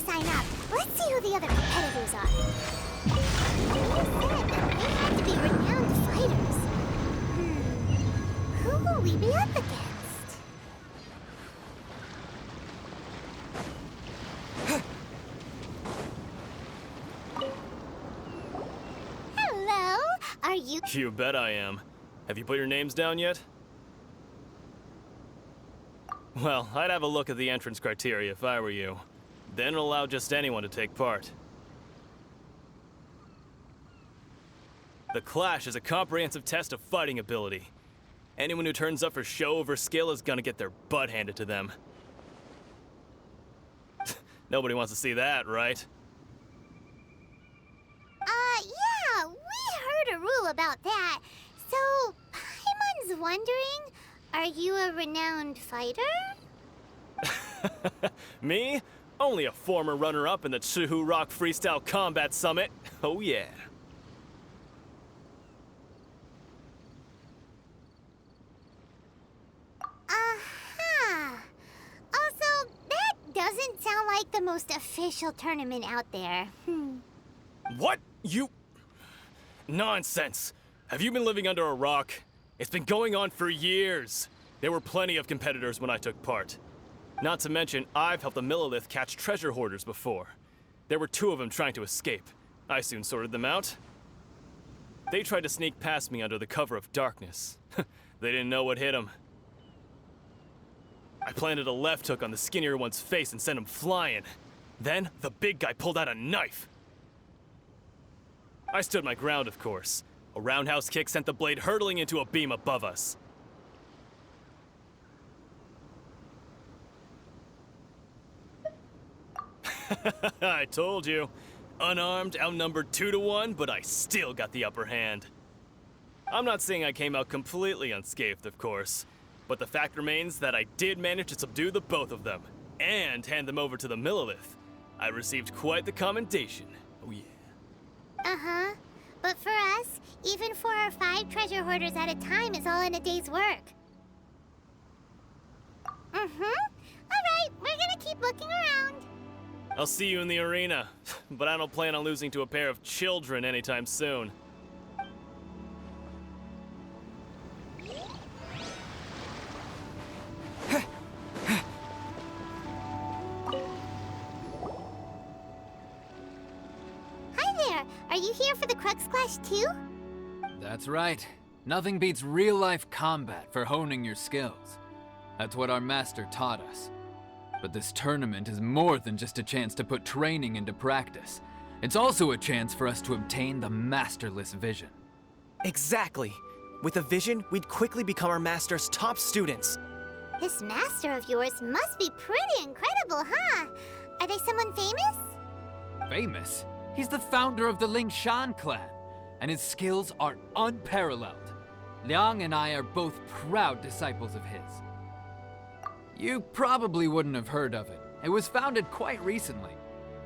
sign up. Let's see who the other competitors are. You said that they had to be renowned fighters. Who will we be up against? Hello? Are you... You bet I am. Have you put your names down yet? Well, I'd have a look at the entrance criteria if I were you. Then allow just anyone to take part. The Clash is a comprehensive test of fighting ability. Anyone who turns up for show over skill is gonna get their butt handed to them. Nobody wants to see that, right? Yeah, we heard a rule about that. So, Paimon's wondering, are you a renowned fighter? Me? Only a former runner-up in the Chihu Rock Freestyle Combat Summit. Oh yeah. Also, that doesn't sound like the most official tournament out there. What? You... Nonsense. Have you been living under a rock? It's been going on for years. There were plenty of competitors when I took part. Not to mention, I've helped the Millilith catch treasure hoarders before. There were 2 of them trying to escape. I soon sorted them out. They tried to sneak past me under the cover of darkness. They didn't know what hit them. I planted a left hook on the skinnier one's face and sent him flying. Then, the big guy pulled out a knife. I stood my ground, of course. A roundhouse kick sent the blade hurtling into a beam above us. I told you. Unarmed, outnumbered 2 to 1, but I still got the upper hand. I'm not saying I came out completely unscathed, of course, but the fact remains that I did manage to subdue the both of them, and hand them over to the Millilith. I received quite the commendation. Oh yeah. Uh-huh. But for us, even 4 or 5 treasure hoarders at a time is all in a day's work. Alright, we're gonna keep looking around. I'll see you in the arena, but I don't plan on losing to a pair of children anytime soon. Hi there, are you here for the Crux Clash too? That's right. Nothing beats real-life combat for honing your skills. That's what our master taught us. But this tournament is more than just a chance to put training into practice. It's also a chance for us to obtain the masterless vision. Exactly. With a vision, we'd quickly become our master's top students. This master of yours must be pretty incredible, huh? Are they someone famous? Famous? He's the founder of the Lingshan clan, and his skills are unparalleled. Liang and I are both proud disciples of his. You probably wouldn't have heard of it. It was founded quite recently.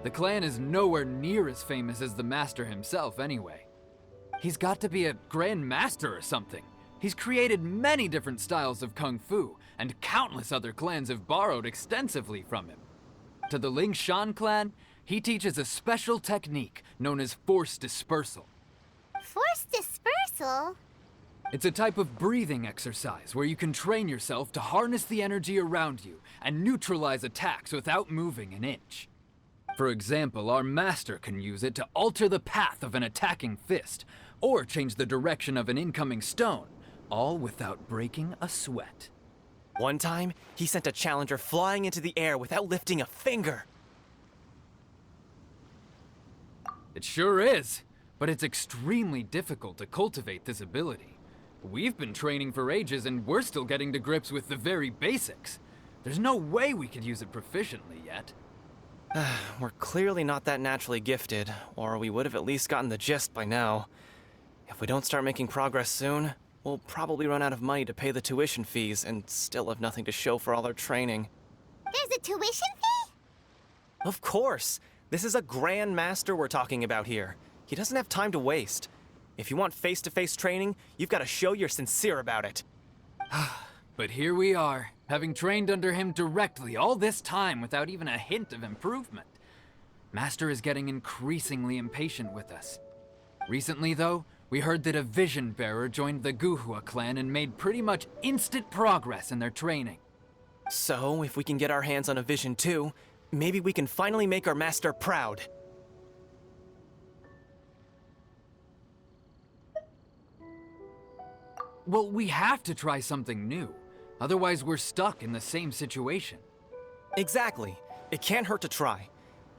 The clan is nowhere near as famous as the master himself anyway. He's got to be a grand master or something. He's created many different styles of kung fu, and countless other clans have borrowed extensively from him. To the Lingshan clan, he teaches a special technique known as force dispersal. Force dispersal? It's a type of breathing exercise where you can train yourself to harness the energy around you and neutralize attacks without moving an inch. For example, our master can use it to alter the path of an attacking fist, or change the direction of an incoming stone, all without breaking a sweat. One time, he sent a challenger flying into the air without lifting a finger. It sure is, but it's extremely difficult to cultivate this ability. We've been training for ages and we're still getting to grips with the very basics. There's no way we could use it proficiently yet. We're clearly not that naturally gifted, or we would have at least gotten the gist by now. If we don't start making progress soon, we'll probably run out of money to pay the tuition fees and still have nothing to show for all our training. There's a tuition fee? Of course! This is a grand master we're talking about here. He doesn't have time to waste. If you want face-to-face training, you've got to show you're sincere about it. But here we are, having trained under him directly all this time without even a hint of improvement. Master is getting increasingly impatient with us. Recently, though, we heard that a vision bearer joined the Guhua clan and made pretty much instant progress in their training. So, if we can get our hands on a vision too, maybe we can finally make our master proud. Well, we have to try something new. Otherwise, we're stuck in the same situation. Exactly. It can't hurt to try.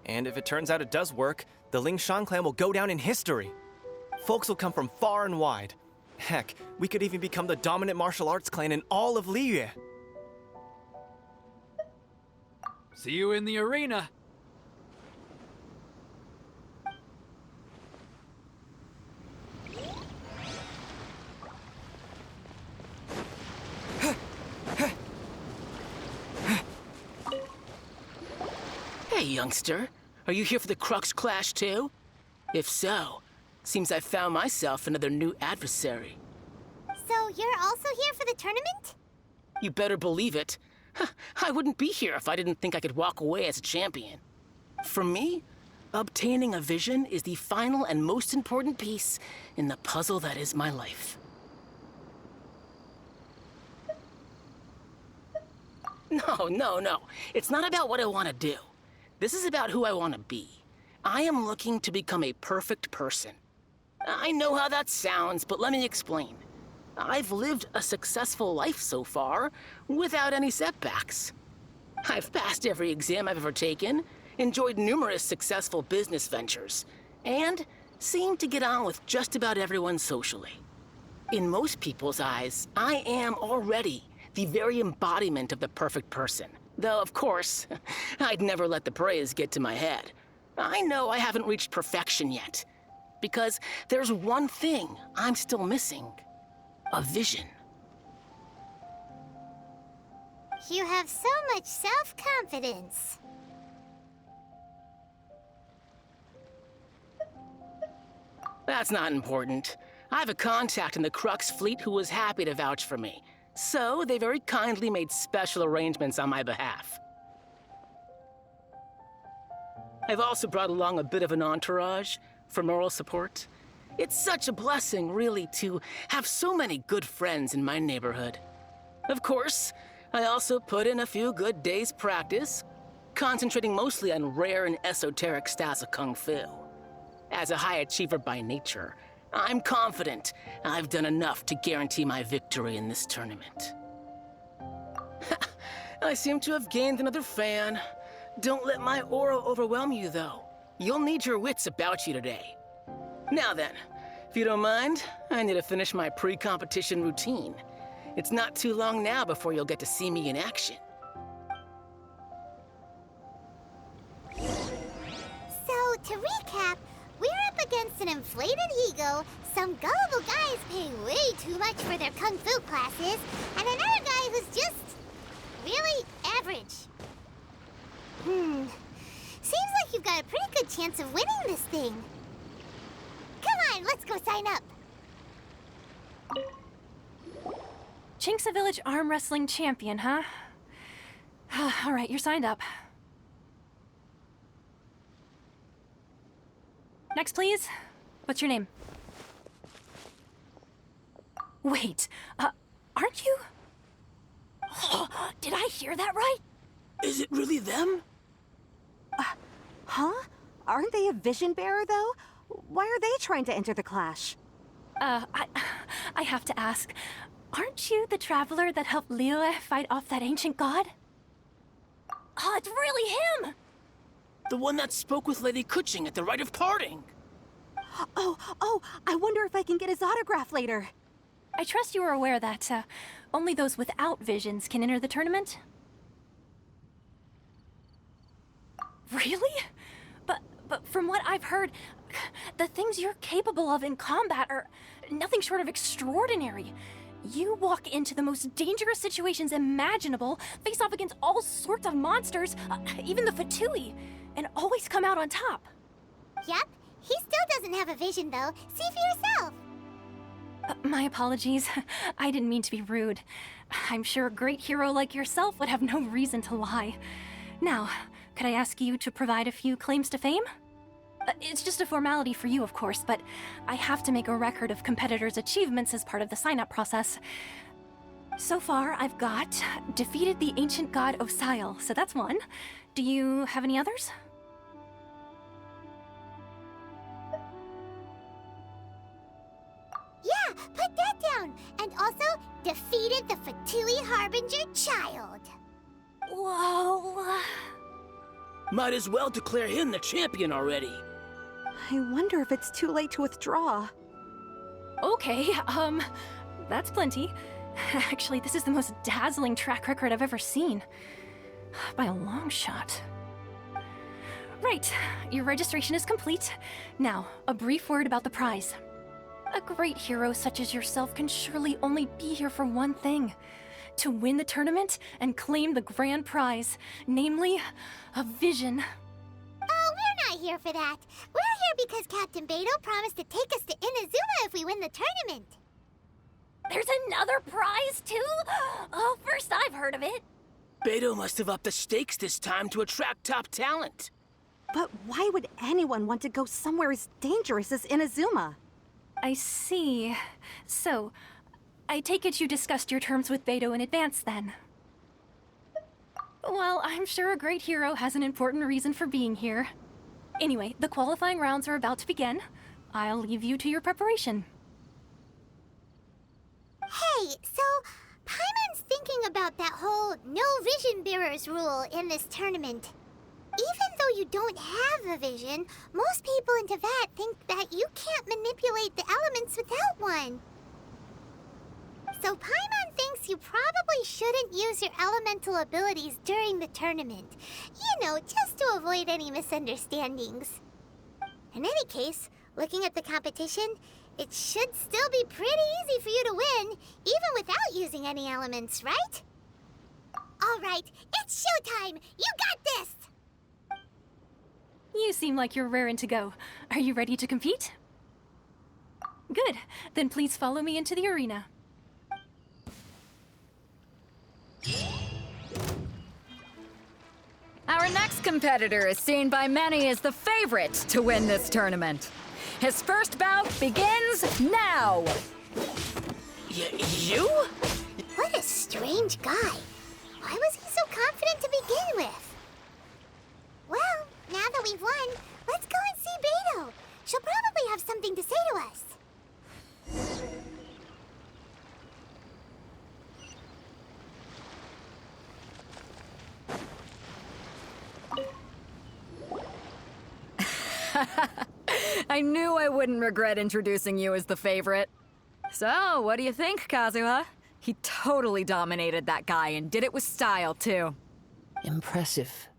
And if it turns out it does work, the Lingshan clan will go down in history. Folks will come from far and wide. Heck, we could even become the dominant martial arts clan in all of Liyue. See you in the arena. Hey, youngster. Are you here for the Crux clash, too? If so, seems I found myself another new adversary. So you're also here for the tournament? You better believe it. I wouldn't be here if I didn't think I could walk away as a champion. For me, obtaining a vision is the final and most important piece in the puzzle that is my life. No. It's not about what I want to do. This is about who I want to be. I am looking to become a perfect person. I know how that sounds, but let me explain. I've lived a successful life so far, without any setbacks. I've passed every exam I've ever taken, enjoyed numerous successful business ventures, and seemed to get on with just about everyone socially. In most people's eyes, I am already the very embodiment of the perfect person. Though, of course, I'd never let the praise get to my head. I know I haven't reached perfection yet, because there's one thing I'm still missing. A vision. You have so much self-confidence. That's not important. I have a contact in the Crux fleet who was happy to vouch for me. So they very kindly made special arrangements on my behalf. I've also brought along a bit of an entourage for moral support. It's such a blessing, really, to have so many good friends in my neighborhood. Of course, I also put in a few good days' practice, concentrating mostly on rare and esoteric styles of Kung Fu. As a high achiever by nature, I'm confident I've done enough to guarantee my victory in this tournament. I seem to have gained another fan. Don't let my aura overwhelm you, though. You'll need your wits about you today. Now then, if you don't mind, I need to finish my pre-competition routine. It's not too long now before you'll get to see me in action. So, to recap, we're up against an inflated ego, some gullible guys paying way too much for their kung fu classes, and another guy who's just really average. Seems like you've got a pretty good chance of winning this thing. Come on, let's go sign up. Chinksa Village Arm Wrestling Champion, huh? All right, you're signed up. Next, please. What's your name? Wait, aren't you? Did I hear that right? Is it really them? Huh? Aren't they a vision bearer, though? Why are they trying to enter the clash? I have to ask, aren't you the traveler that helped Liyue fight off that ancient god? Oh, it's really him! The one that spoke with Lady Kuching at the rite of parting. Oh, I wonder if I can get his autograph later. I trust you are aware that, only those without visions can enter the tournament? Really? But from what I've heard, the things you're capable of in combat are nothing short of extraordinary. You walk into the most dangerous situations imaginable, face off against all sorts of monsters, even the Fatui, and always come out on top. Yep, he still doesn't have a vision, though. See for yourself. My apologies. I didn't mean to be rude. I'm sure a great hero like yourself would have no reason to lie. Now, Could I ask you to provide a few claims to fame? It's just a formality for you, of course, but I have to make a record of competitors' achievements as part of the sign-up process. So far, I've got defeated the ancient god Osail, so that's one. Do you have any others? Yeah, put that down. And also, defeated the Fatui Harbinger child. Whoa. Might as well declare him the champion already. I wonder if it's too late to withdraw. Okay, that's plenty. Actually, this is the most dazzling track record I've ever seen. By a long shot. Right, your registration is complete. Now, a brief word about the prize. A great hero such as yourself can surely only be here for one thing. To win the tournament and claim the grand prize, namely, a vision. Oh, we're not here for that. We're here because Captain Beto promised to take us to Inazuma if we win the tournament. There's another prize, too? Oh, first I've heard of it. Beto must have upped the stakes this time to attract top talent. But why would anyone want to go somewhere as dangerous as Inazuma? I see. So, I take it you discussed your terms with Beto in advance, then? Well, I'm sure a great hero has an important reason for being here. Anyway, the qualifying rounds are about to begin. I'll leave you to your preparation. Hey, so Paimon's thinking about that whole no vision bearers rule in this tournament. Even though you don't have a vision, most people in Teyvat think that you can't manipulate the elements without one. So Paimon thinks you probably shouldn't use your elemental abilities during the tournament. You know, just to avoid any misunderstandings. In any case, looking at the competition, it should still be pretty easy for you to win, even without using any elements, right? All right, it's showtime! You got this! You seem like you're raring to go. Are you ready to compete? Good. Then please follow me into the arena. Our next competitor is seen by many as the favorite to win this tournament. His first bout begins now! You? What a strange guy. Why was he so confident to begin with? Well, now that we've won, let's go and see Beto. She'll probably have something to say to us. I knew I wouldn't regret introducing you as the favorite. So, what do you think, Kazuha? He totally dominated that guy and did it with style, too. Impressive.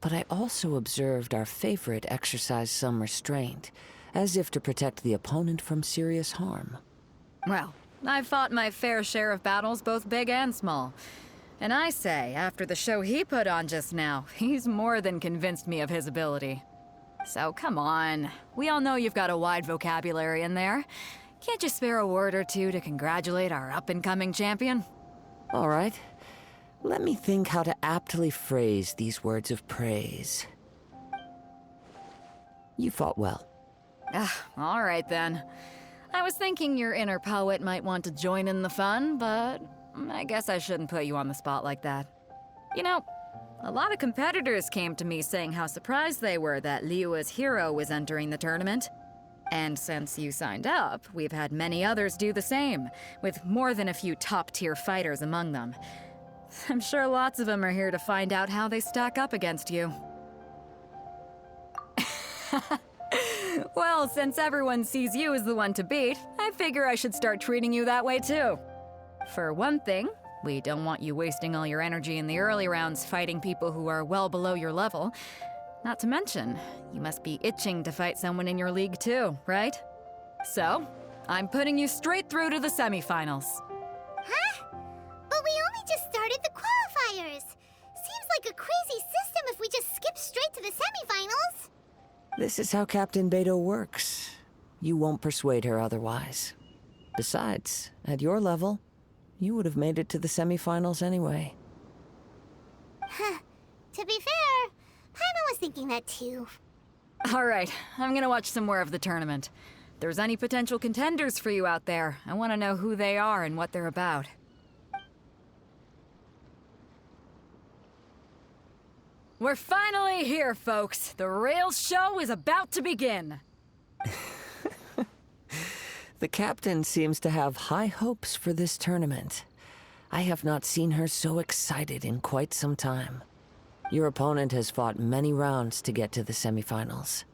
But I also observed our favorite exercise some restraint, as if to protect the opponent from serious harm. Well, I've fought my fair share of battles, both big and small. And I say, after the show he put on just now, he's more than convinced me of his ability. So come on, we all know you've got a wide vocabulary in there. Can't you spare a word or two to congratulate our up-and-coming champion? All right. Let me think how to aptly phrase these words of praise. You fought well. All right then. I was thinking your inner poet might want to join in the fun, but I guess I shouldn't put you on the spot like that. You know, a lot of competitors came to me saying how surprised they were that Liyue's hero was entering the tournament. And since you signed up, we've had many others do the same, with more than a few top-tier fighters among them. I'm sure lots of them are here to find out how they stack up against you. Well, since everyone sees you as the one to beat, I figure I should start treating you that way too. For one thing, we don't want you wasting all your energy in the early rounds fighting people who are well below your level. Not to mention, you must be itching to fight someone in your league too, right? So, I'm putting you straight through to the semifinals. Huh? But we only just started the qualifiers. Seems like a crazy system if we just skip straight to the semifinals. This is how Captain Beto works. You won't persuade her otherwise. Besides, at your level, you would have made it to the semifinals anyway. Huh. To be fair, Paimon was thinking that too. All right, I'm gonna watch some more of the tournament. If there's any potential contenders for you out there, I want to know who they are and what they're about. We're finally here, folks. The real show is about to begin. The captain seems to have high hopes for this tournament. I have not seen her so excited in quite some time. Your opponent has fought many rounds to get to the semifinals.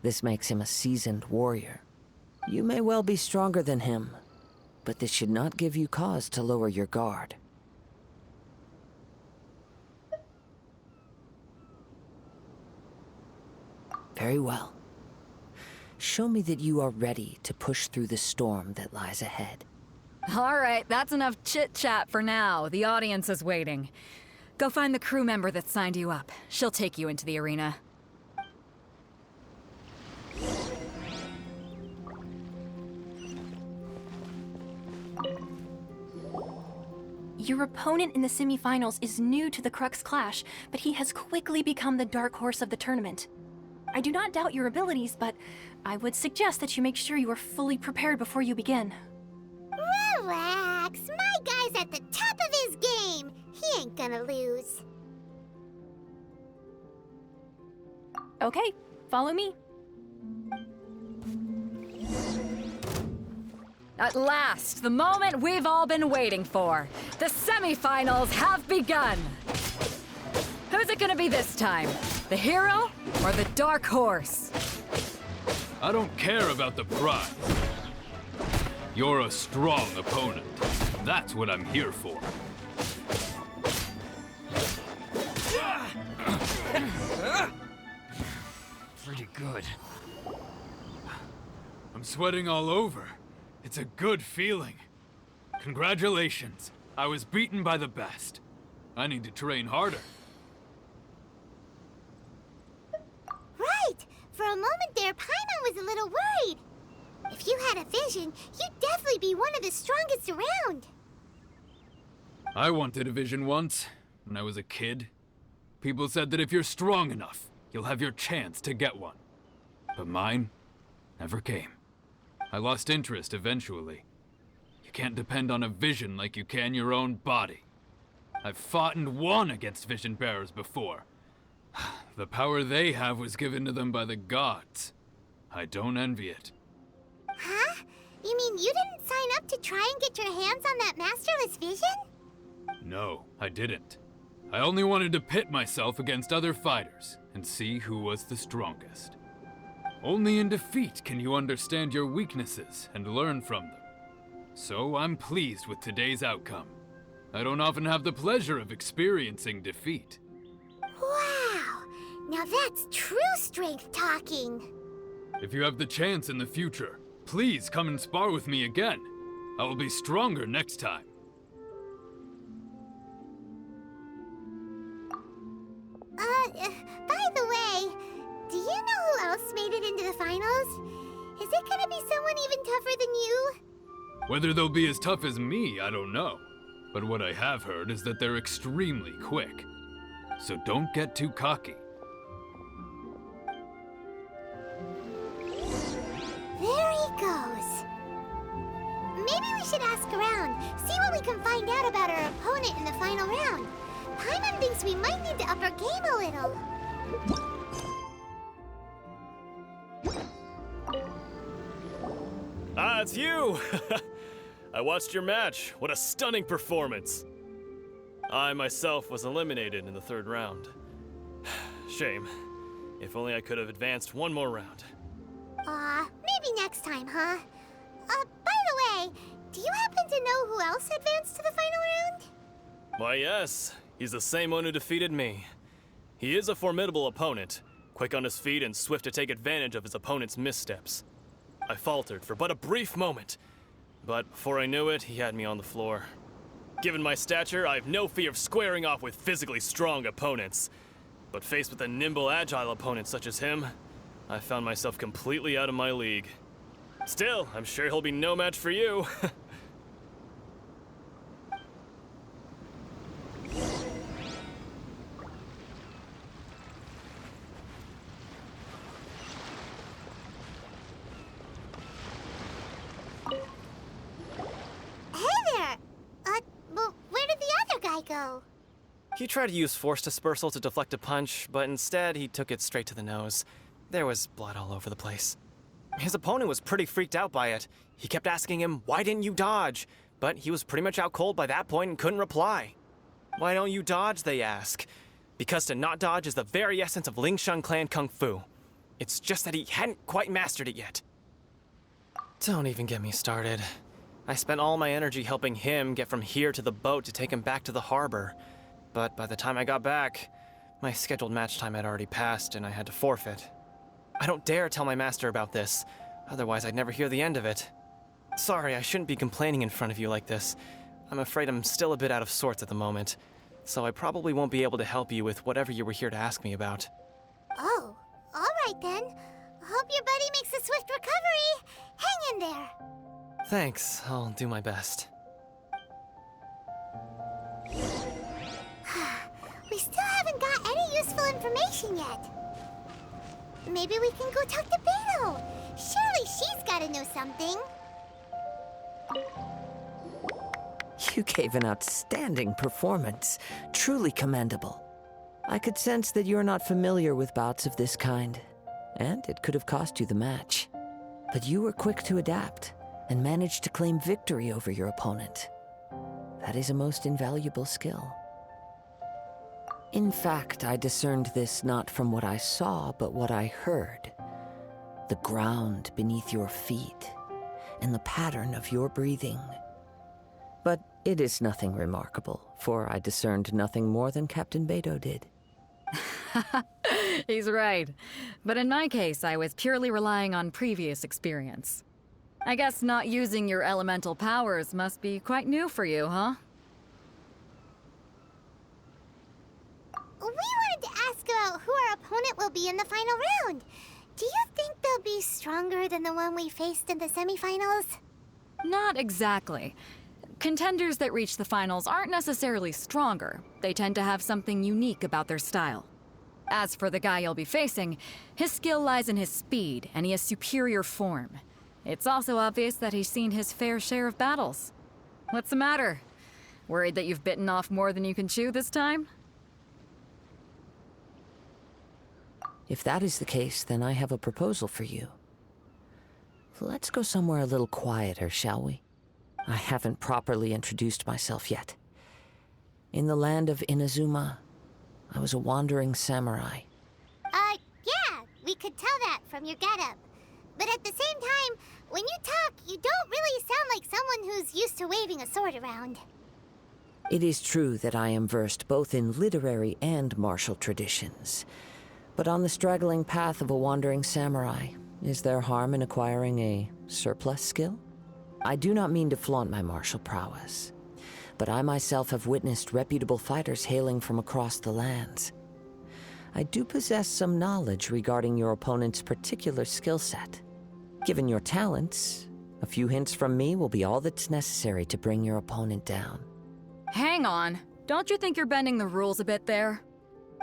This makes him a seasoned warrior. You may well be stronger than him, but this should not give you cause to lower your guard. Very well. Show me that you are ready to push through the storm that lies ahead. All right, that's enough chit-chat for now. The audience is waiting. Go find the crew member that signed you up. She'll take you into the arena. Your opponent in the semifinals is new to the Crux clash, but he has quickly become the dark horse of the tournament. I do not doubt your abilities, but I would suggest that you make sure you are fully prepared before you begin. Relax. My guy's at the top of his game. He ain't gonna lose. Okay, follow me. At last, the moment we've all been waiting for. The semifinals have begun. Who's it gonna be this time? The hero or the dark horse? I don't care about the prize. You're a strong opponent. That's what I'm here for. Pretty good. I'm sweating all over. It's a good feeling. Congratulations. I was beaten by the best. I need to train harder. Right! For a moment there, Paimon was a little worried. If you had a vision, you'd definitely be one of the strongest around. I wanted a vision once, when I was a kid. People said that if you're strong enough, you'll have your chance to get one. But mine never came. I lost interest eventually. You can't depend on a vision like you can your own body. I've fought and won against vision bearers before. The power they have was given to them by the gods. I don't envy it. Huh? You mean you didn't sign up to try and get your hands on that masterless vision? No, I didn't. I only wanted to pit myself against other fighters and see who was the strongest. Only in defeat can you understand your weaknesses and learn from them. So I'm pleased with today's outcome. I don't often have the pleasure of experiencing defeat. Wow! Now that's true strength talking. If you have the chance in the future, please come and spar with me again. I will be stronger next time. By the way, do you know who else made it into the finals? Is it gonna be someone even tougher than you? Whether they'll be as tough as me, I don't know. But what I have heard is that they're extremely quick. So don't get too cocky. There he goes. Maybe we should ask around, see what we can find out about our opponent in the final round. Paimon thinks we might need to up our game a little. Ah, it's you! I watched your match. What a stunning performance. I myself was eliminated in the third round. Shame. If only I could have advanced one more round. Maybe next time, huh? By the way, do you happen to know who else advanced to the final round? Why, yes. He's the same one who defeated me. He is a formidable opponent, quick on his feet and swift to take advantage of his opponent's missteps. I faltered for but a brief moment, but before I knew it, he had me on the floor. Given my stature, I have no fear of squaring off with physically strong opponents. But faced with a nimble, agile opponent such as him, I found myself completely out of my league. Still, I'm sure he'll be no match for you. go? He tried to use force dispersal to deflect a punch, but instead he took it straight to the nose. There was blood all over the place. His opponent was pretty freaked out by it. He kept asking him, "Why didn't you dodge?" But he was pretty much out cold by that point and couldn't reply. "Why don't you dodge?" they ask. Because to not dodge is the very essence of Lingshan clan kung fu. It's just that he hadn't quite mastered it yet. Don't even get me started. I spent all my energy helping him get from here to the boat to take him back to the harbor. But by the time I got back, my scheduled match time had already passed and I had to forfeit. I don't dare tell my master about this, otherwise I'd never hear the end of it. Sorry, I shouldn't be complaining in front of you like this. I'm afraid I'm still a bit out of sorts at the moment, so I probably won't be able to help you with whatever you were here to ask me about. Oh, alright then. Hope your buddy makes a swift recovery. Hang in there. Thanks, I'll do my best. We still haven't got any useful information yet. Maybe we can go talk to Beto. Surely she's gotta know something. You gave an outstanding performance. Truly commendable. I could sense that you're not familiar with bouts of this kind, and it could have cost you the match. But you were quick to adapt and managed to claim victory over your opponent. That is a most invaluable skill. In fact, I discerned this not from what I saw, but what I heard. The ground beneath your feet, and the pattern of your breathing. But it is nothing remarkable, for I discerned nothing more than Captain Beto did. He's right. But in my case, I was purely relying on previous experience. I guess not using your elemental powers must be quite new for you, huh? We wanted to ask about who our opponent will be in the final round. Do you think they'll be stronger than the one we faced in the semifinals? Not exactly. Contenders that reach the finals aren't necessarily stronger. They tend to have something unique about their style. As for the guy you'll be facing, his skill lies in his speed, and he has superior form. It's also obvious that he's seen his fair share of battles. What's the matter? Worried that you've bitten off more than you can chew this time? If that is the case, then I have a proposal for you. Let's go somewhere a little quieter, shall we? I haven't properly introduced myself yet. In the land of Inazuma, I was a wandering samurai. Yeah, we could tell that from your getup. But at the same time, when you talk, you don't really sound like someone who's used to waving a sword around. It is true that I am versed both in literary and martial traditions. But on the straggling path of a wandering samurai, is there harm in acquiring a surplus skill? I do not mean to flaunt my martial prowess, but I myself have witnessed reputable fighters hailing from across the lands. I do possess some knowledge regarding your opponent's particular skill set. Given your talents, a few hints from me will be all that's necessary to bring your opponent down. Hang on. Don't you think you're bending the rules a bit there?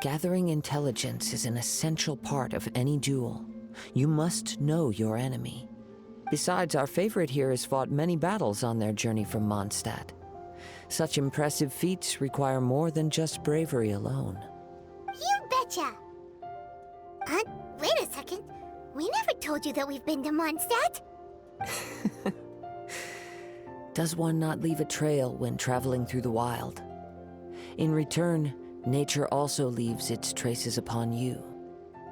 Gathering intelligence is an essential part of any duel. You must know your enemy. Besides, our favorite here has fought many battles on their journey from Mondstadt. Such impressive feats require more than just bravery alone. You betcha! Wait a second. We never told you that we've been to Mondstadt. Does one not leave a trail when traveling through the wild? In return, nature also leaves its traces upon you.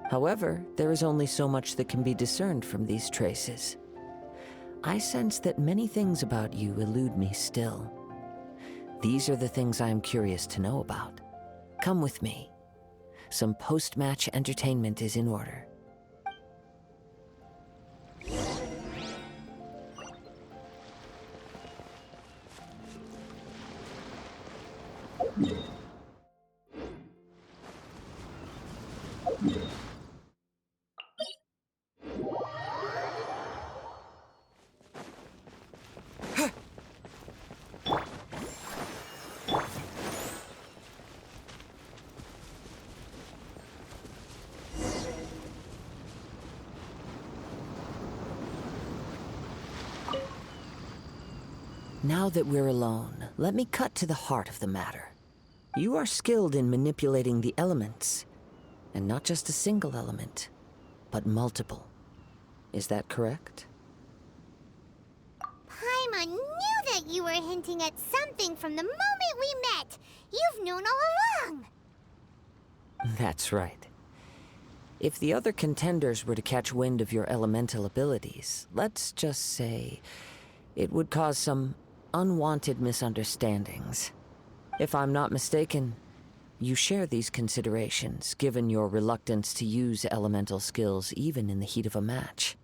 However, there is only so much that can be discerned from these traces. I sense that many things about you elude me still. These are the things I am curious to know about. Come with me. Some post-match entertainment is in order. Now that we're alone, let me cut to the heart of the matter. You are skilled in manipulating the elements, and not just a single element, but multiple. Is that correct? Paimon knew that you were hinting at something from the moment we met. You've known all along. That's right. If the other contenders were to catch wind of your elemental abilities, let's just say it would cause some unwanted misunderstandings. If I'm not mistaken, you share these considerations, given your reluctance to use elemental skills even in the heat of a match.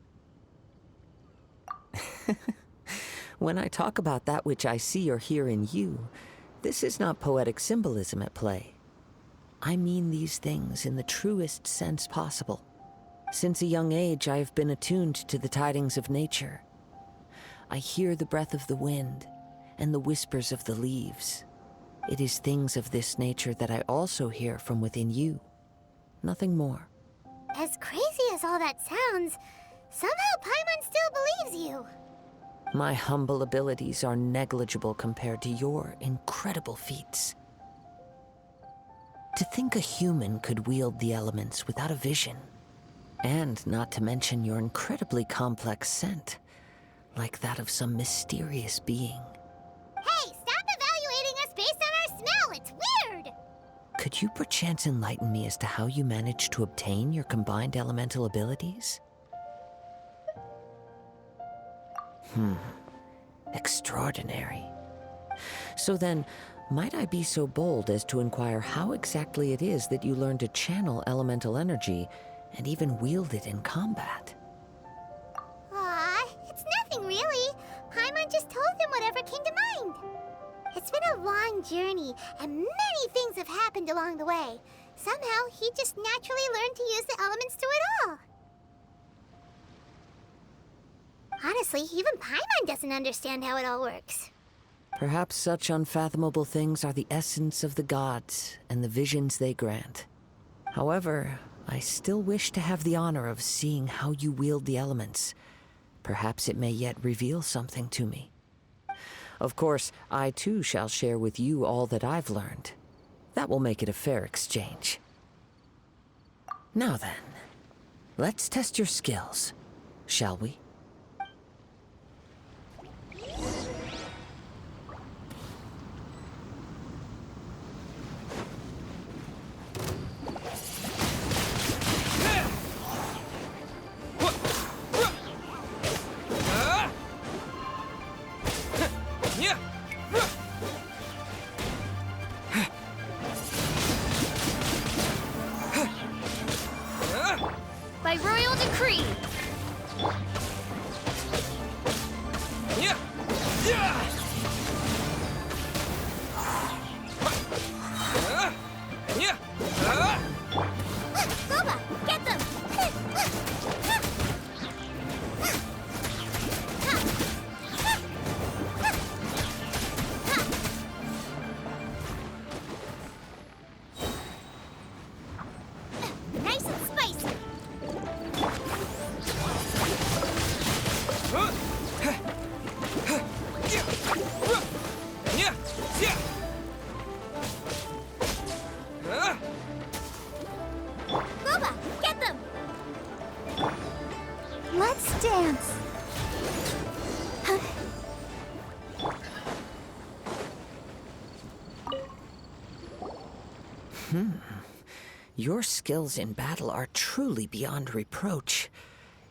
When I talk about that which I see or hear in you, this is not poetic symbolism at play. I mean these things in the truest sense possible. Since a young age, I have been attuned to the tidings of nature. I hear the breath of the wind and the whispers of the leaves. It is things of this nature that I also hear from within you. Nothing more. As crazy as all that sounds, somehow Paimon still believes you. My humble abilities are negligible compared to your incredible feats. To think a human could wield the elements without a vision, and not to mention your incredibly complex scent, like that of some mysterious being. Hey, stop evaluating us based on our smell! It's weird! Could you perchance enlighten me as to how you managed to obtain your combined elemental abilities? Extraordinary. So then, might I be so bold as to inquire how exactly it is that you learned to channel elemental energy and even wield it in combat? Aw, it's nothing really. Paimon just told him whatever came to mind. It's been a long journey, and many things have happened along the way. Somehow, he just naturally learned to use the elements through it all. Honestly, even Paimon doesn't understand how it all works. Perhaps such unfathomable things are the essence of the gods and the visions they grant. However, I still wish to have the honor of seeing how you wield the elements. Perhaps it may yet reveal something to me. Of course, I too shall share with you all that I've learned. That will make it a fair exchange. Now then, let's test your skills, shall we? By royal decree. Boba, get them! Nice and spicy! Boba, get them! Let's dance. Your skills in battle are truly beyond reproach.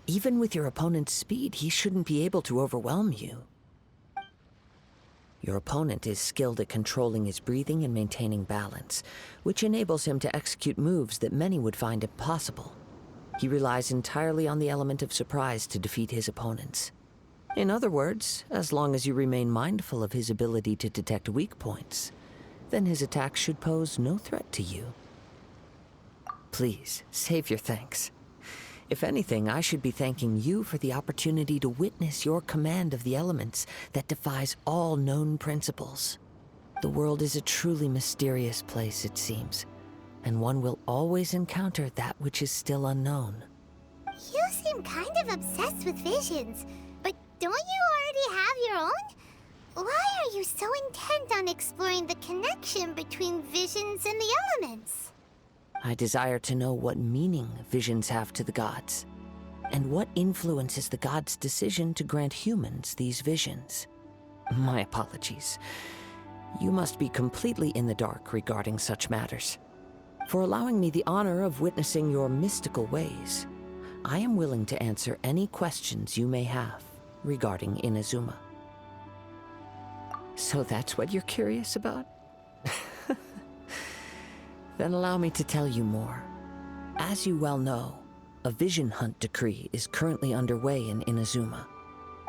Even with your opponent's speed, he shouldn't be able to overwhelm you. Your opponent is skilled at controlling his breathing and maintaining balance, which enables him to execute moves that many would find impossible. He relies entirely on the element of surprise to defeat his opponents. In other words, as long as you remain mindful of his ability to detect weak points, then his attacks should pose no threat to you. Please, save your thanks. If anything, I should be thanking you for the opportunity to witness your command of the elements that defies all known principles. The world is a truly mysterious place, it seems, and one will always encounter that which is still unknown. You seem kind of obsessed with visions, but don't you already have your own? Why are you so intent on exploring the connection between visions and the elements? I desire to know what meaning visions have to the gods, and what influences the gods' decision to grant humans these visions. My apologies. You must be completely in the dark regarding such matters. For allowing me the honor of witnessing your mystical ways, I am willing to answer any questions you may have regarding Inazuma. So that's what you're curious about? Then allow me to tell you more. As you well know, a vision hunt decree is currently underway in Inazuma.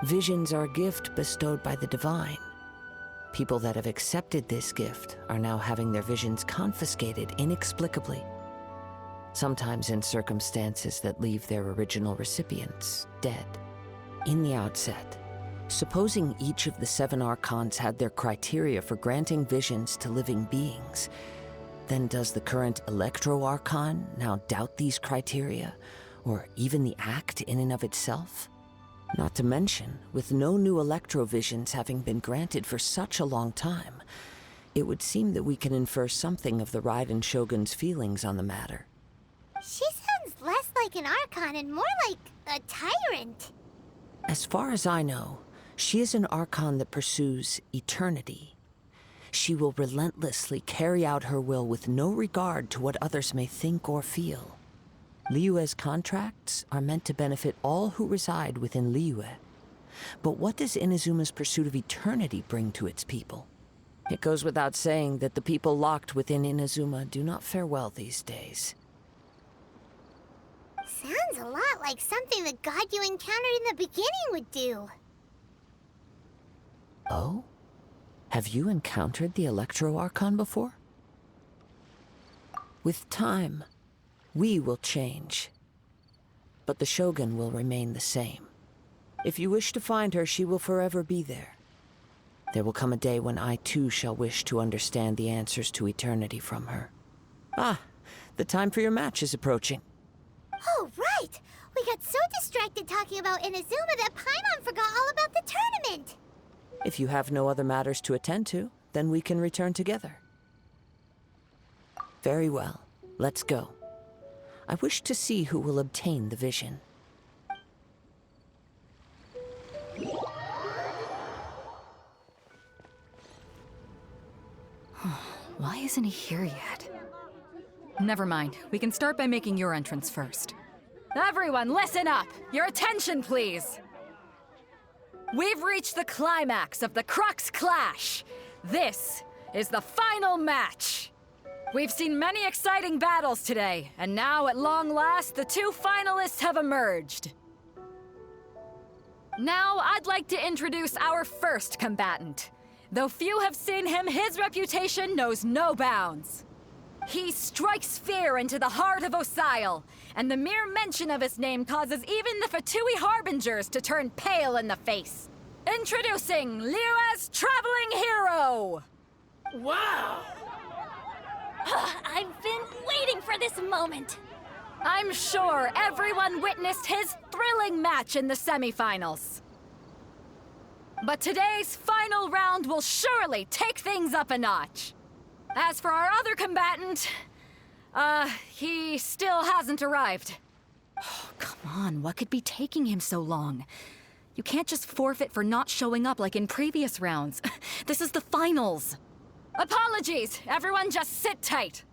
Visions are a gift bestowed by the divine. People that have accepted this gift are now having their visions confiscated inexplicably, sometimes in circumstances that leave their original recipients dead. In the outset, supposing each of the 7 archons had their criteria for granting visions to living beings, then does the current Electro-Archon now doubt these criteria, or even the act in and of itself? Not to mention, with no new Electro-Visions having been granted for such a long time, it would seem that we can infer something of the Raiden Shogun's feelings on the matter. She sounds less like an Archon and more like a tyrant. As far as I know, she is an Archon that pursues eternity. She will relentlessly carry out her will with no regard to what others may think or feel. Liyue's contracts are meant to benefit all who reside within Liyue. But what does Inazuma's pursuit of eternity bring to its people? It goes without saying that the people locked within Inazuma do not fare well these days. Sounds a lot like something the god you encountered in the beginning would do. Oh? Have you encountered the Electro-Archon before? With time, we will change. But the Shogun will remain the same. If you wish to find her, she will forever be there. There will come a day when I too shall wish to understand the answers to eternity from her. Ah, the time for your match is approaching. Oh, right! We got so distracted talking about Inazuma that Paimon forgot all about the tournament! If you have no other matters to attend to, then we can return together. Very well. Let's go. I wish to see who will obtain the vision. Why isn't he here yet? Never mind. We can start by making your entrance first. Everyone, listen up! Your attention, please! We've reached the climax of the Crux clash. This is the final match. We've seen many exciting battles today, and now at long last, the 2 finalists have emerged. Now, I'd like to introduce our first combatant. Though few have seen him, his reputation knows no bounds. He strikes fear into the heart of Osile, and the mere mention of his name causes even the Fatui Harbingers to turn pale in the face. Introducing Liyue's traveling hero! Wow! I've been waiting for this moment. I'm sure everyone witnessed his thrilling match in the semifinals. But today's final round will surely take things up a notch. As for our other combatant, he still hasn't arrived. Oh, come on, what could be taking him so long? You can't just forfeit for not showing up like in previous rounds. This is the finals. Apologies, everyone just sit tight.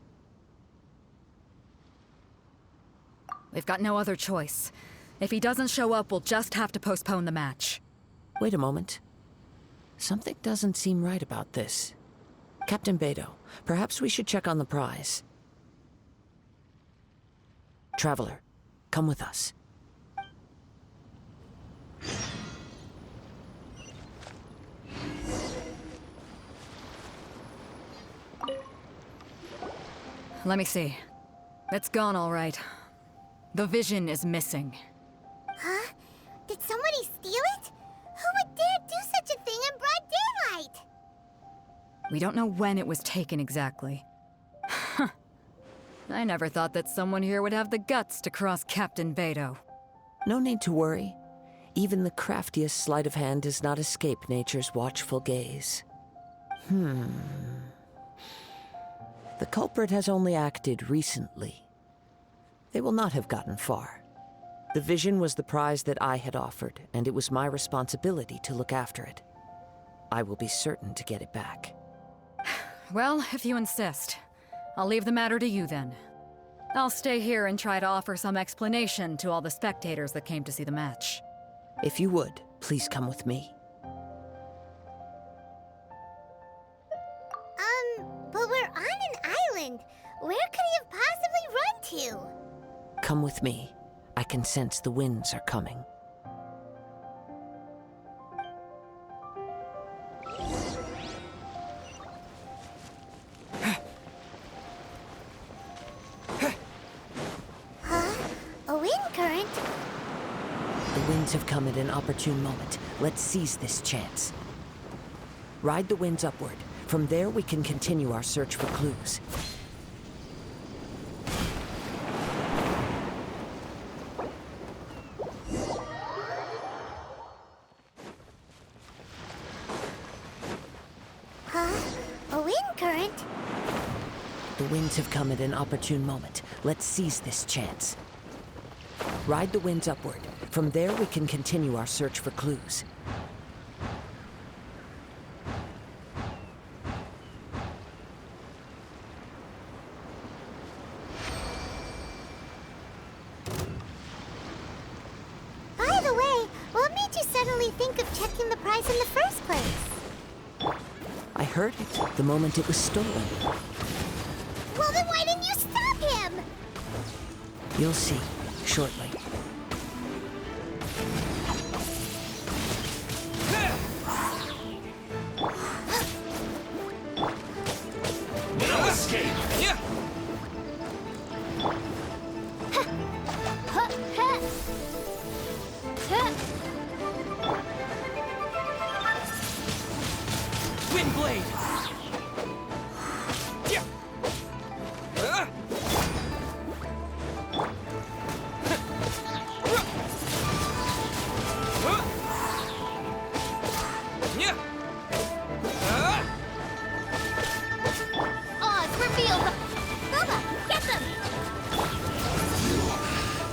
We've got no other choice. If he doesn't show up, we'll just have to postpone the match. Wait a moment. Something doesn't seem right about this. Captain Beidou, perhaps we should check on the prize. Traveler, come with us. Let me see. It's gone all right. The vision is missing. Huh? Did somebody steal it? Who would dare do such a thing in broad daylight? We don't know when it was taken exactly. I never thought that someone here would have the guts to cross Captain Beidou. No need to worry. Even the craftiest sleight of hand does not escape nature's watchful gaze. The culprit has only acted recently. They will not have gotten far. The vision was the prize that I had offered, and it was my responsibility to look after it. I will be certain to get it back. Well, if you insist. I'll leave the matter to you then. I'll stay here and try to offer some explanation to all the spectators that came to see the match. If you would, please come with me. But we're on an island. Where could he have possibly run to? Come with me. I can sense the winds are coming. A wind current? The winds have come at an opportune moment. Let's seize this chance. Ride the winds upward. From there, we can continue our search for clues. A wind current? The winds have come at an opportune moment. Let's seize this chance. Ride the winds upward. From there, we can continue our search for clues. By the way, what made you suddenly think of checking the prize in the first place? I heard it the moment it was stolen. Well, then why didn't you stop him? You'll see shortly. No escape! Yeah. Wind blade! Yeah. Yeah. Oz, reveal the... Bubba, get them!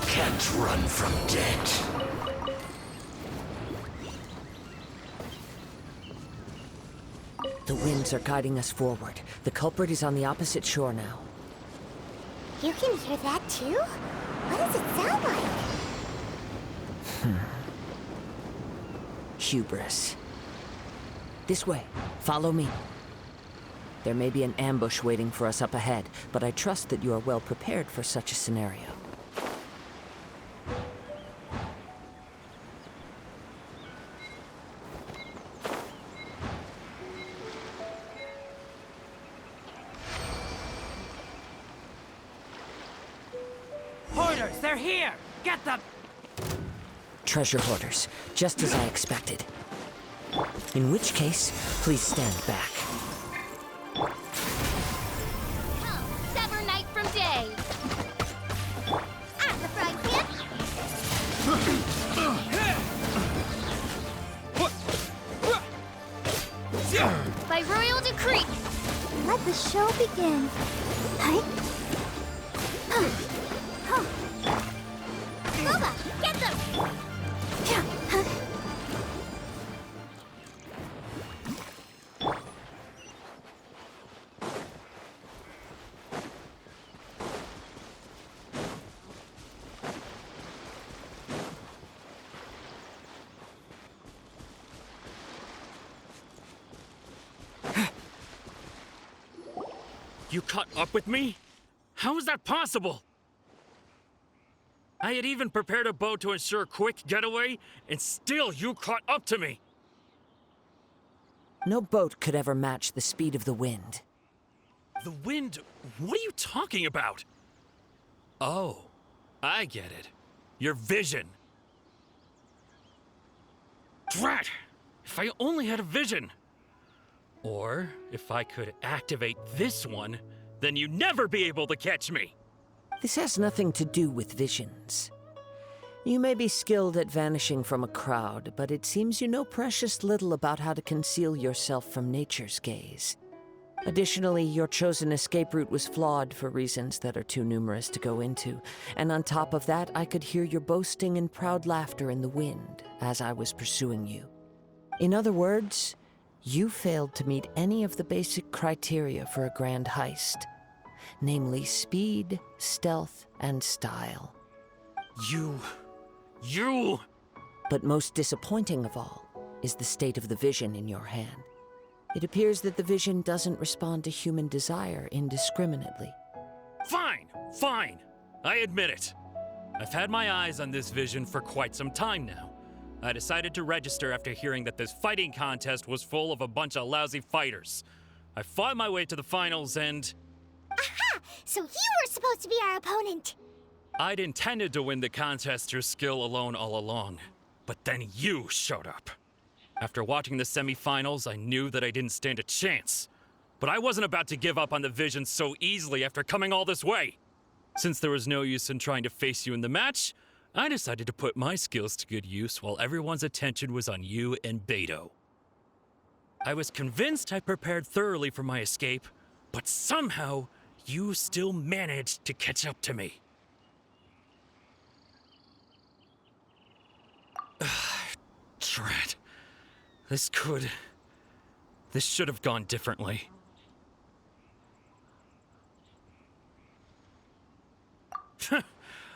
Can't run from death. The winds are guiding us forward. The culprit is on the opposite shore now. You can hear that too? What does it sound like? Hubris. This way. Follow me. There may be an ambush waiting for us up ahead, but I trust that you are well prepared for such a scenario. Hoarders, they're here! Get them! Treasure hoarders, just as I expected. In which case, please stand back. Oh, sever night from day. At the frying pan. By royal decree. Let the show begin. Bubba, get them! You caught up with me? How is that possible? I had even prepared a boat to ensure a quick getaway, and still you caught up to me! No boat could ever match the speed of the wind. The wind? What are you talking about? Oh, I get it. Your vision. Drat! If I only had a vision! Or, if I could activate this one, then you'd never be able to catch me! This has nothing to do with visions. You may be skilled at vanishing from a crowd, but it seems you know precious little about how to conceal yourself from nature's gaze. Additionally, your chosen escape route was flawed for reasons that are too numerous to go into, and on top of that, I could hear your boasting and proud laughter in the wind as I was pursuing you. In other words, you failed to meet any of the basic criteria for a grand heist, namely speed, stealth, and style. You... But most disappointing of all is the state of the vision in your hand. It appears that the vision doesn't respond to human desire indiscriminately. Fine. I admit it. I've had my eyes on this vision for quite some time now. I decided to register after hearing that this fighting contest was full of a bunch of lousy fighters. I fought my way to the finals and... Aha! So you were supposed to be our opponent! I'd intended to win the contest through skill alone all along. But then you showed up. After watching the semifinals, I knew that I didn't stand a chance. But I wasn't about to give up on the vision so easily after coming all this way. Since there was no use in trying to face you in the match, I decided to put my skills to good use while everyone's attention was on you and Beto. I was convinced I prepared thoroughly for my escape, but somehow you still managed to catch up to me. Drat. This should have gone differently.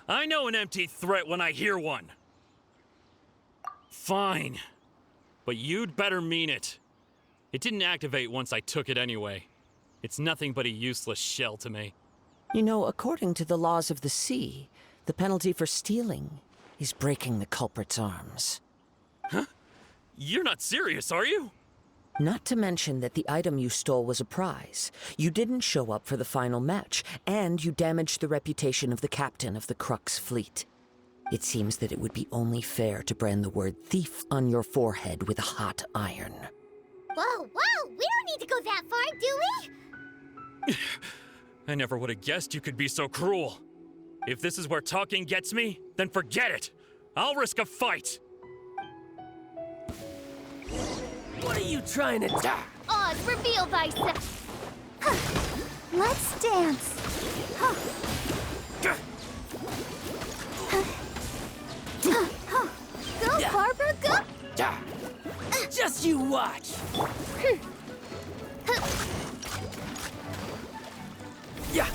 I know an empty threat when I hear one. Fine. But you'd better mean it. It didn't activate once I took it anyway. It's nothing but a useless shell to me. You know, according to the laws of the sea, the penalty for stealing is breaking the culprit's arms. Huh? You're not serious, are you? Not to mention that the item you stole was a prize. You didn't show up for the final match, and you damaged the reputation of the captain of the Crux fleet. It seems that it would be only fair to brand the word thief on your forehead with a hot iron. Whoa, we don't need to go that far, do we? I never would have guessed you could be so cruel. If this is where talking gets me, then forget it. I'll risk a fight. What are you trying to do? Oz, reveal thyself. Let's dance. Go, Barbara, go! Just you watch. Yeah.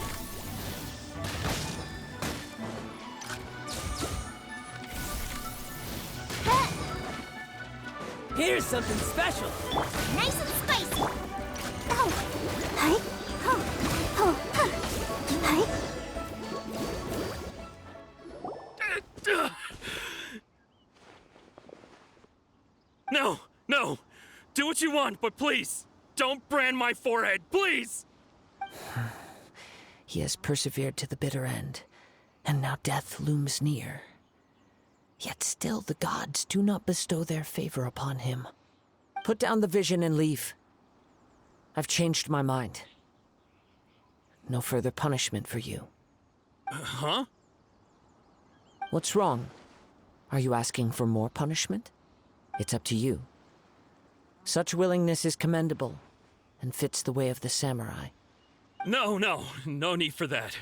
Here's something special. Nice and spicy. Oh. Hi. Oh. Oh. Hi. No! Do what you want, but please, don't brand my forehead, please! He has persevered to the bitter end, and now death looms near. Yet still the gods do not bestow their favor upon him. Put down the vision and leave. I've changed my mind. No further punishment for you. Huh? What's wrong? Are you asking for more punishment? It's up to you. Such willingness is commendable, and fits the way of the samurai. No need for that.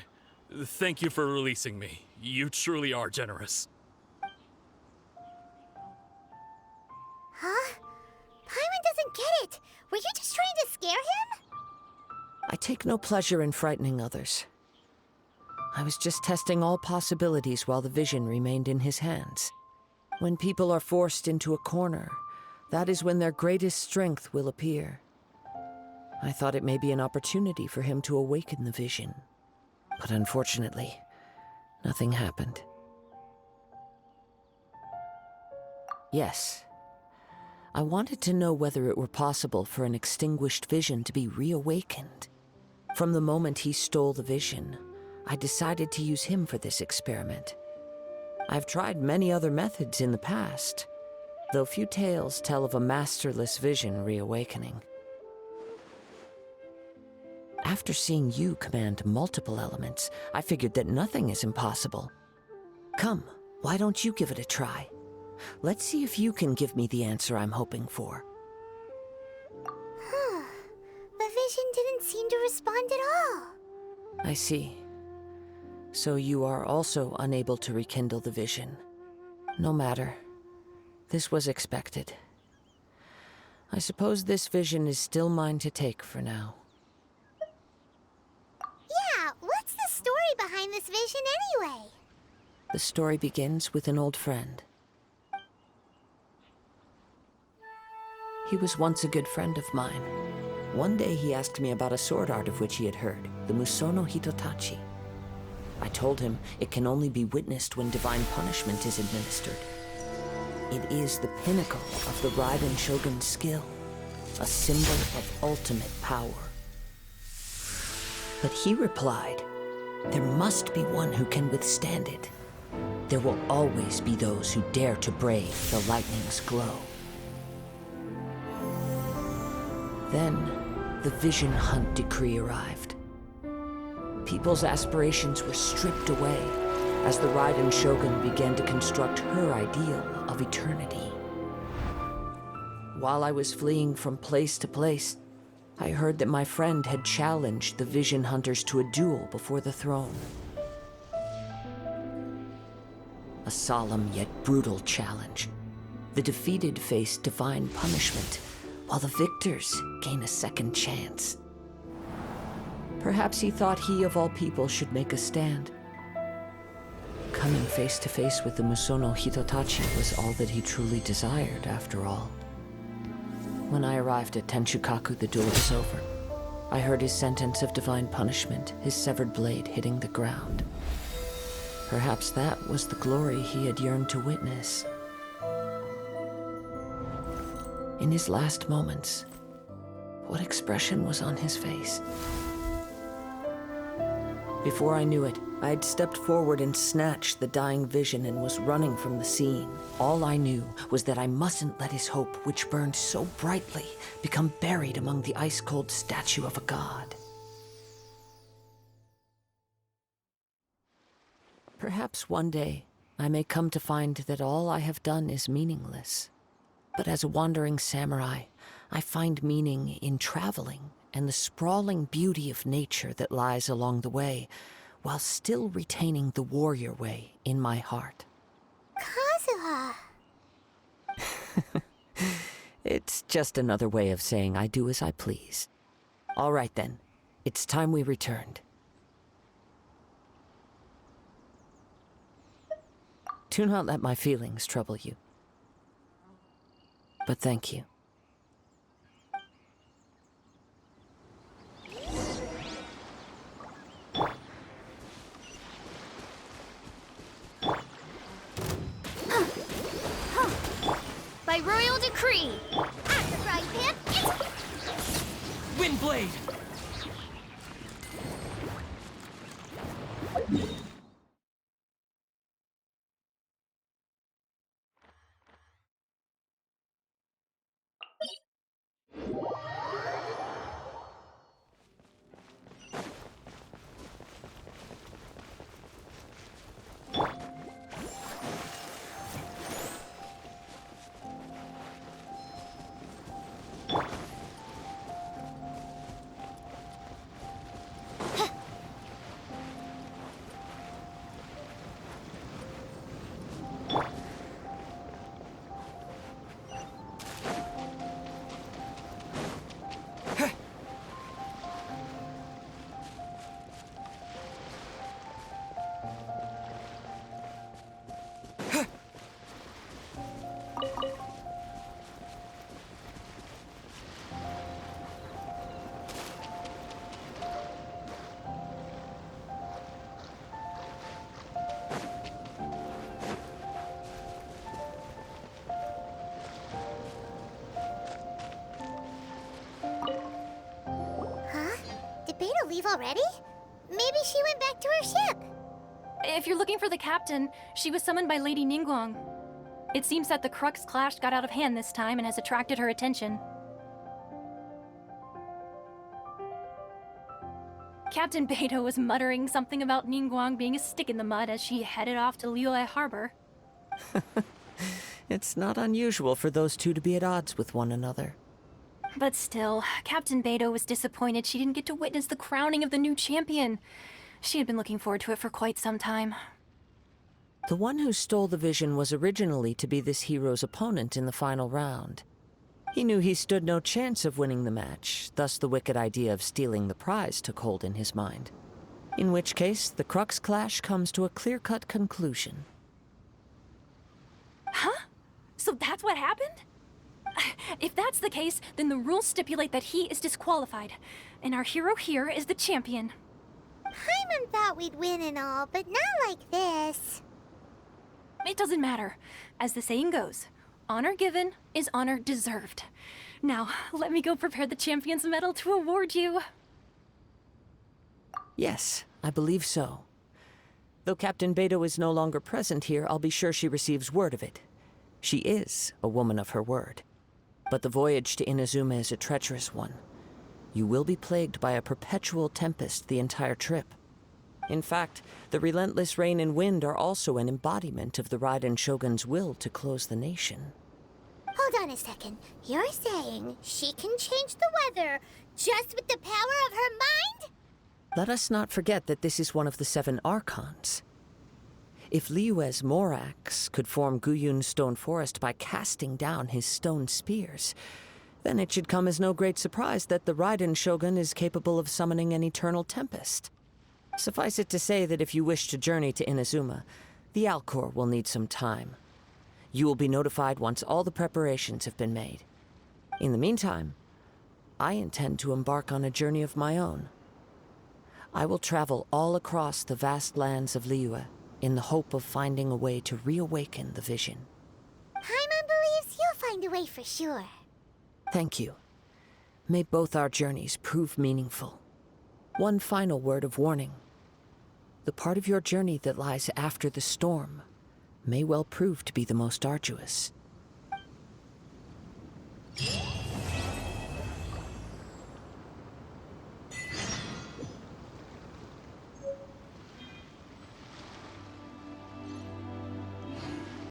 Thank you for releasing me. You truly are generous. Huh? Paimon doesn't get it. Were you just trying to scare him? I take no pleasure in frightening others. I was just testing all possibilities while the vision remained in his hands. When people are forced into a corner, that is when their greatest strength will appear. I thought it may be an opportunity for him to awaken the vision. But unfortunately, nothing happened. Yes. I wanted to know whether it were possible for an extinguished vision to be reawakened. From the moment he stole the vision, I decided to use him for this experiment. I've tried many other methods in the past, though few tales tell of a masterless vision reawakening. After seeing you command multiple elements, I figured that nothing is impossible. Come, Why don't you give it a try? Let's see if you can give me the answer I'm hoping for. The vision didn't seem to respond at all. I see. So you are also unable to rekindle the vision. No matter. This was expected. I suppose this vision is still mine to take for now. Yeah, what's the story behind this vision anyway? The story begins with an old friend. He was once a good friend of mine. One day he asked me about a sword art of which he had heard, the Musono Hitotachi. I told him it can only be witnessed when divine punishment is administered. It is the pinnacle of the Raiden Shogun's skill, a symbol of ultimate power. But he replied, there must be one who can withstand it. There will always be those who dare to brave the lightning's glow. Then, the Vision Hunt decree arrived. People's aspirations were stripped away as the Raiden Shogun began to construct her ideal of eternity. While I was fleeing from place to place, I heard that my friend had challenged the Vision Hunters to a duel before the throne. A solemn yet brutal challenge. The defeated face divine punishment, while the victors gain a second chance. Perhaps he thought he of all people should make a stand. Coming face to face with the Musono Hitotachi was all that he truly desired, after all. When I arrived at Tenshukaku, the duel was over. I heard his sentence of divine punishment, his severed blade hitting the ground. Perhaps that was the glory he had yearned to witness. In his last moments, what expression was on his face? Before I knew it, I had stepped forward and snatched the dying vision and was running from the scene. All I knew was that I mustn't let his hope, which burned so brightly, become buried among the ice-cold statue of a god. Perhaps one day, I may come to find that all I have done is meaningless. But as a wandering samurai, I find meaning in traveling and the sprawling beauty of nature that lies along the way, while still retaining the warrior way in my heart. Kazuha! It's just another way of saying I do as I please. All right then, it's time we returned. Do not let my feelings trouble you. But thank you. By royal decree! After frying pan, Windblade! Did Beta leave already? Maybe she went back to her ship. If you're looking for the captain, she was summoned by Lady Ningguang. It seems that the Crux clash got out of hand this time and has attracted her attention. Captain Beta was muttering something about Ningguang being a stick in the mud as she headed off to Liyue Harbor. It's not unusual for those two to be at odds with one another. But still, Captain Beto was disappointed she didn't get to witness the crowning of the new champion. She had been looking forward to it for quite some time. The one who stole the vision was originally to be this hero's opponent in the final round. He knew he stood no chance of winning the match, thus the wicked idea of stealing the prize took hold in his mind. In which case, the Crux clash comes to a clear-cut conclusion. Huh? So that's what happened? If that's the case, then the rules stipulate that he is disqualified, and our hero here is the champion. Paimon thought we'd win and all, but not like this. It doesn't matter. As the saying goes, honor given is honor deserved. Now, let me go prepare the champion's medal to award you. Yes, I believe so. Though Captain Beto is no longer present here, I'll be sure she receives word of it. She is a woman of her word. But the voyage to Inazuma is a treacherous one. You will be plagued by a perpetual tempest the entire trip. In fact, the relentless rain and wind are also an embodiment of the Raiden Shogun's will to close the nation. Hold on a second. You're saying she can change the weather just with the power of her mind? Let us not forget that this is one of the 7 Archons. If Liyue's Morax could form Guyun's stone forest by casting down his stone spears, then it should come as no great surprise that the Raiden Shogun is capable of summoning an eternal tempest. Suffice it to say that if you wish to journey to Inazuma, the Alcor will need some time. You will be notified once all the preparations have been made. In the meantime, I intend to embark on a journey of my own. I will travel all across the vast lands of Liyue in the hope of finding a way to reawaken the vision. Paimon believes you'll find a way for sure. Thank you. May both our journeys prove meaningful. One final word of warning. The part of your journey that lies after the storm may well prove to be the most arduous.